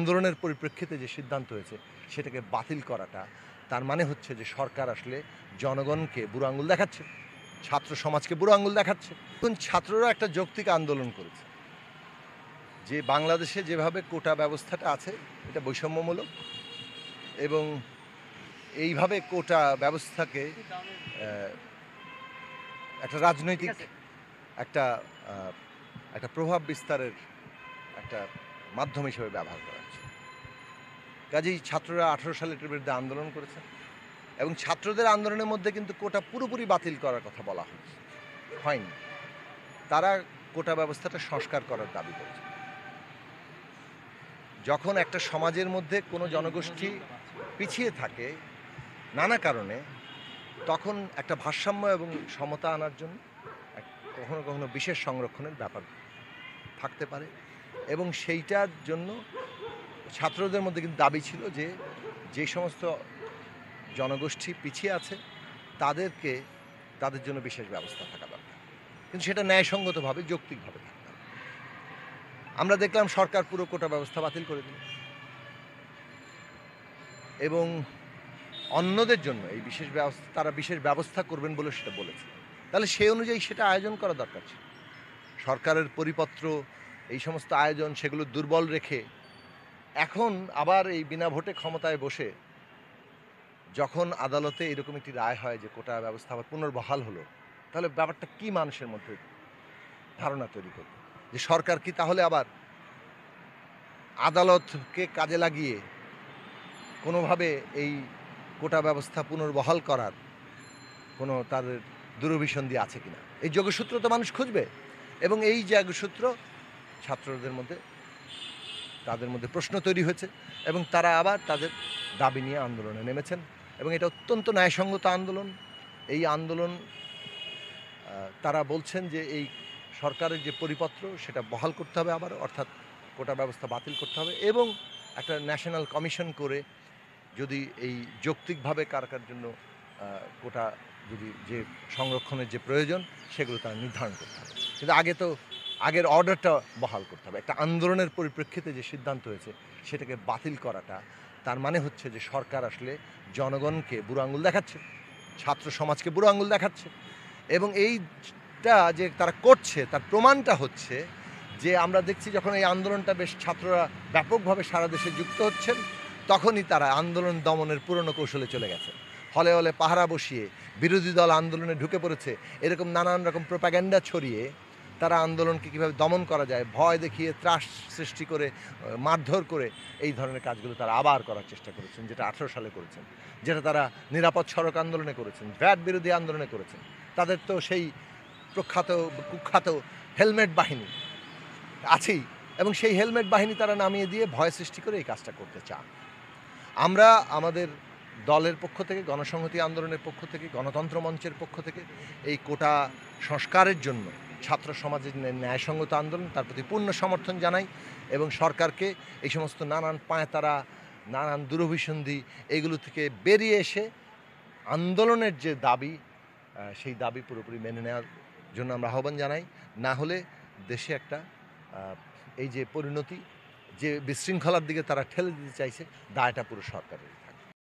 আন্দোলনের পরিপ্রেক্ষিতে যে সিদ্ধান্ত হয়েছে সেটাকে বাতিল করাটা তার মানে হচ্ছে যে সরকার আসলে জনগণকে বুড়ো আঙুল দেখাচ্ছে, ছাত্র সমাজকে বুড়ো আঙুল দেখাচ্ছে। এখন ছাত্ররা একটা যৌক্তিক আন্দোলন করেছে যে বাংলাদেশে যেভাবে কোটা ব্যবস্থাটা আছে এটা বৈষম্যমূলক এবং এইভাবে কোটা ব্যবস্থাকে একটা রাজনৈতিক একটা একটা প্রভাব বিস্তারের একটা মাধ্যম হিসেবে ব্যবহার করা হচ্ছে। কাজেই ছাত্ররা 18 সালে এটার বিরুদ্ধে আন্দোলন করেছে এবং ছাত্রদের আন্দোলনের মধ্যে কিন্তু কোটা পুরোপুরি বাতিল করার কথা বলা হয়নি। তারা কোটা ব্যবস্থাটা সংস্কার করার দাবি করেছে। যখন একটা সমাজের মধ্যে কোনো জনগোষ্ঠী পিছিয়ে থাকে নানা কারণে, তখন একটা ভারসাম্য এবং সমতা আনার জন্য কখনো কখনো বিশেষ সংরক্ষণের ব্যাপার থাকতে পারে এবং সেইটার জন্য ছাত্রদের মধ্যে কিন্তু দাবি ছিল যে যে সমস্ত জনগোষ্ঠী পিছিয়ে আছে তাদের জন্য বিশেষ ব্যবস্থা থাকা দরকার, কিন্তু সেটা ন্যায়সঙ্গতভাবে যৌক্তিকভাবে থাকতে হবে। আমরা দেখলাম সরকার পুরো কোটা ব্যবস্থা বাতিল করে দিল এবং অন্যদের জন্য এই বিশেষ ব্যবস্থা তারা বিশেষ ব্যবস্থা করবেন বলে সেটা বলেছে। তাহলে সেই অনুযায়ী সেটা আয়োজন করা দরকার ছিল। সরকারের পরিপত্র এই সমস্ত আয়োজন সেগুলো দুর্বল রেখে এখন আবার এই বিনা ভোটে ক্ষমতায় বসে যখন আদালতে এরকম একটি রায় হয় যে কোটা ব্যবস্থা আবার পুনর্বহাল হলো, তাহলে ব্যাপারটা কি মানুষের মধ্যে ধারণা তৈরি করবে যে সরকার কি তাহলে আবার আদালতকে কাজে লাগিয়ে কোনোভাবে এই কোটা ব্যবস্থা পুনর্বহাল করার কোনো তাদের দূরভিসন্ধি আছে কিনা, এই যোগসূত্র তো মানুষ খুঁজবে এবং এই যোগসূত্র ছাত্রদের মধ্যে তাদের মধ্যে প্রশ্ন তৈরি হয়েছে এবং তারা আবার তাদের দাবি নিয়ে আন্দোলনে নেমেছেন এবং এটা অত্যন্ত ন্যায়সঙ্গত আন্দোলন। এই আন্দোলন তারা বলছেন যে এই সরকারের যে পরিপত্র সেটা বহাল করতে হবে আবার, অর্থাৎ কোটা ব্যবস্থা বাতিল করতে হবে এবং একটা ন্যাশনাল কমিশন করে যদি এই যৌক্তিকভাবে কার জন্য কোটা যদি যে সংরক্ষণের যে প্রয়োজন সেগুলো তারা নির্ধারণ করতে হবে, কিন্তু আগের অর্ডারটা বহাল করতে হবে। একটা আন্দোলনের পরিপ্রেক্ষিতে যে সিদ্ধান্ত হয়েছে সেটাকে বাতিল করাটা তার মানে হচ্ছে যে সরকার আসলে জনগণকে বুড়ো আঙুল দেখাচ্ছে, ছাত্র সমাজকে বুড়ো আঙুল দেখাচ্ছে এবং এইটা যে তারা করছে তার প্রমাণটা হচ্ছে যে আমরা দেখছি যখন এই আন্দোলনটা বেশ ছাত্ররা ব্যাপকভাবে সারা দেশে যুক্ত হচ্ছেন তখনই তারা আন্দোলন দমনের পুরনো কৌশলে চলে গেছে। হলে হলে পাহারা বসিয়ে বিরোধী দল আন্দোলনে ঢুকে পড়েছে, এরকম নানান রকম প্রোপাগ্যান্ডা ছড়িয়ে তারা আন্দোলনকে কীভাবে দমন করা যায় ভয় দেখিয়ে ত্রাস সৃষ্টি করে মারধর করে এই ধরনের কাজগুলো তারা আবার করার চেষ্টা করেছেন, যেটা 18 সালে করেছেন, যেটা তারা নিরাপদ সড়ক আন্দোলনে করেছেন, ভ্যাট বিরোধী আন্দোলনে করেছেন। তাদের তো সেই কুখ্যাত হেলমেট বাহিনী আছেই এবং সেই হেলমেট বাহিনী তারা নামিয়ে দিয়ে ভয় সৃষ্টি করে এই কাজটা করতে চান। আমরা আমাদের দলের পক্ষ থেকে, গণসংহতি আন্দোলনের পক্ষ থেকে, গণতন্ত্র মঞ্চের পক্ষ থেকে এই কোটা সংস্কারের জন্য ছাত্র সমাজের ন্যায়সঙ্গত আন্দোলন তার প্রতি পূর্ণ সমর্থন জানাই এবং সরকারকে এই সমস্ত নানান পায়তারা নানান দূরভিসন্ধি এগুলো থেকে বেরিয়ে এসে আন্দোলনের যে দাবি সেই দাবি পুরোপুরি মেনে নেওয়ার জন্য আমরা আহ্বান জানাই। না হলে দেশে একটা এই যে পরিণতি যে বিশৃঙ্খলার দিকে তারা ঠেলে দিতে চাইছে দায়টা পুরো সরকারের।